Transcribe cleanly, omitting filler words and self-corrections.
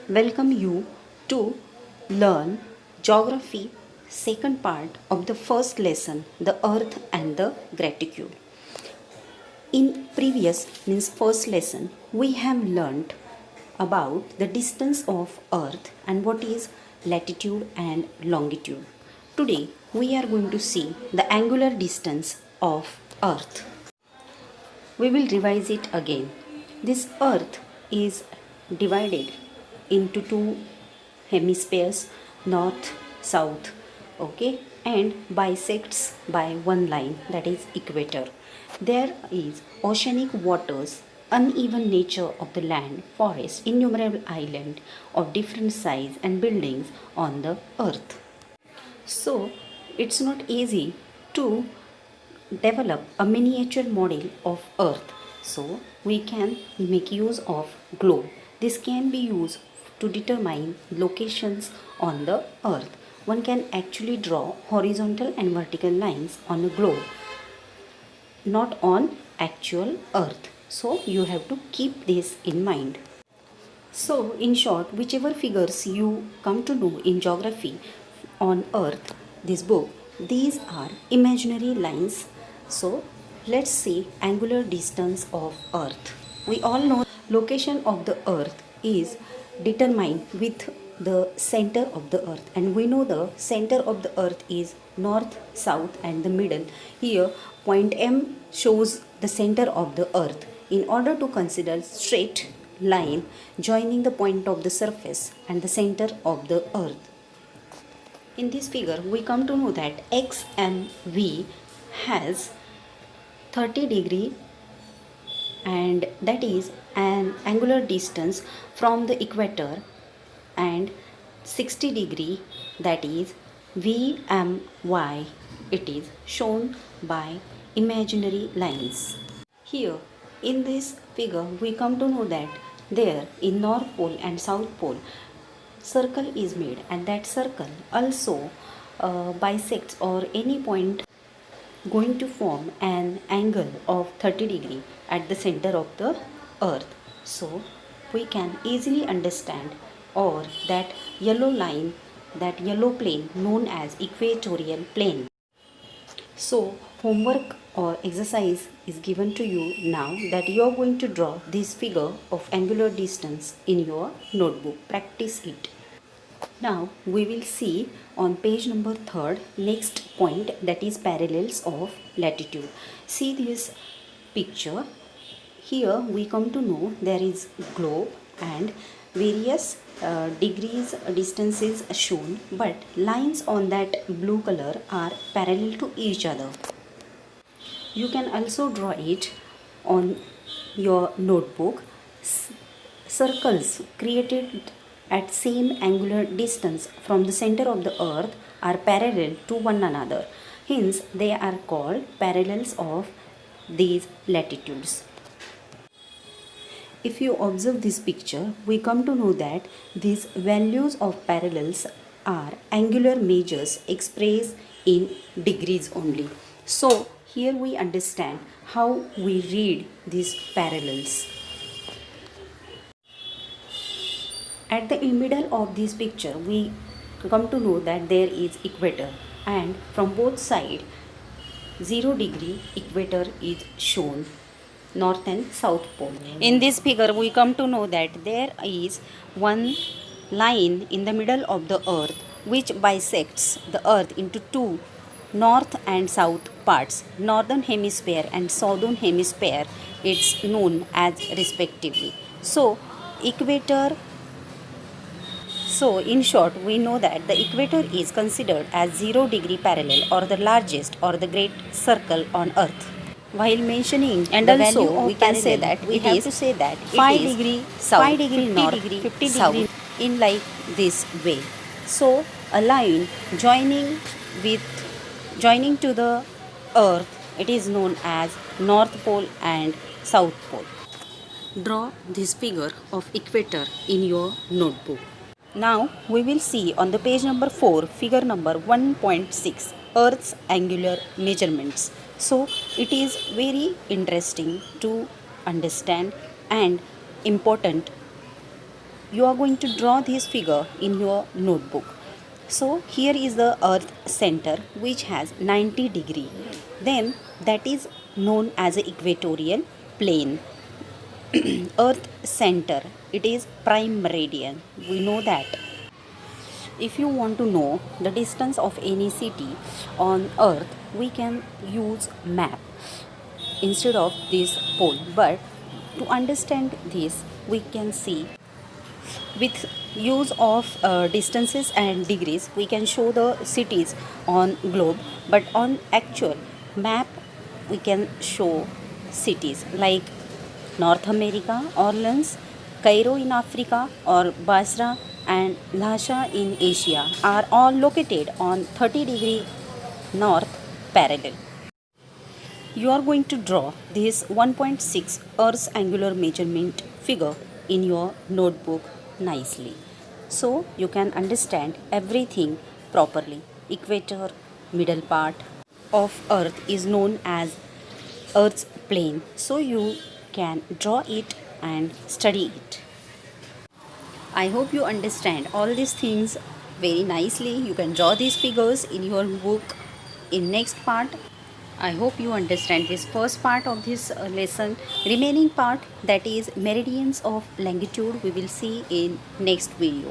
welcome you to learn geography second part of the first lesson, the earth and the gratitude. In previous means first lesson we have learnt about the distance of earth and what is latitude and longitude. Today we are going to see the angular distance of earth. We will revise it again. This earth is divided into two hemispheres, north, south, okay, and bisects by one line, that is equator. There is oceanic waters, uneven nature of the land, forest, innumerable islands of different size and buildings on the earth. So it's not easy to develop a miniature model of earth, so we can make use of globe. This can be used to determine locations on the earth. One can actually draw horizontal and vertical lines on a globe, not on actual earth, so you have to keep this in mind. So in short, whichever figures you come to know in geography on earth, this book, these are imaginary lines. So let's see angular distance of earth. We all know location of the earth is determined with the center of the earth, and we know the center of the earth is north, south and the middle. Here point M shows the center of the earth. In order to consider straight line joining the point of the surface and the center of the earth, in this figure we come to know that XMV has 30 degree, and that is an angular distance from the equator, and 60 degree, that is VMY. It is shown by imaginary lines. Here in this figure we come to know that there in North Pole and South Pole circle is made, and that circle also bisects or any point going to form an angle of 30 degree at the center of the earth. So we can easily understand, or that yellow line, that yellow plane known as equatorial plane. So homework or exercise is given to you now, that you are going to draw this figure of angular distance in your notebook. Practice it. Now we will see on page number 3 next point, that is parallels of latitude. See this picture. Here we come to know there is globe and various degrees distances shown, but lines on that blue color are parallel to each other. You can also draw it on your notebook. Circles created at same angular distance from the center of the earth are parallel to one another. Hence, they are called parallels of these latitudes. If you observe this picture, we come to know that these values of parallels are angular measures expressed in degrees only. So, here we understand how we read these parallels. At the middle of this picture, we come to know that there is equator, and from both sides 0 degree equator is shown, north and south pole. In this figure we come to know that there is one line in the middle of the earth which bisects the earth into two north and south parts, northern hemisphere and southern hemisphere. It's known as respectively. So equator. So in short, we know that the equator is considered as 0 degree parallel, or the largest or the great circle on earth. While mentioning and the also value of we can say that we have to say that 5 degree south, 5 degree north, degree, 50 south, degree in like this way. So a line joining to the earth, it is known as North Pole and South Pole. Draw this figure of equator in your notebook. Now we will see on the page number 4, figure number 1.6, Earth's angular measurements. So it is very interesting to understand and important you are going to draw this figure in your notebook. So here is the earth center which has 90 degree. Then that is known as a equatorial plane. Earth center, it is prime meridian. We know that. If you want to know the distance of any city on earth, we can use map instead of this pole. But to understand this, we can see with use of distances and degrees, we can show the cities on globe. But on actual map, we can show cities like North America, Orleans, Cairo in Africa, or Basra and Lhasa in Asia are all located on 30-degree north parallel. You are going to draw this 1.6 Earth's angular measurement figure in your notebook nicely, so you can understand everything properly. Equator, middle part of Earth is known as Earth's plane, so you can draw it and study it. I hope you understand all these things very nicely. You can draw these figures in your book in next part. I hope you understand this first part of this lesson. Remaining part, that is meridians of longitude, we will see in next video.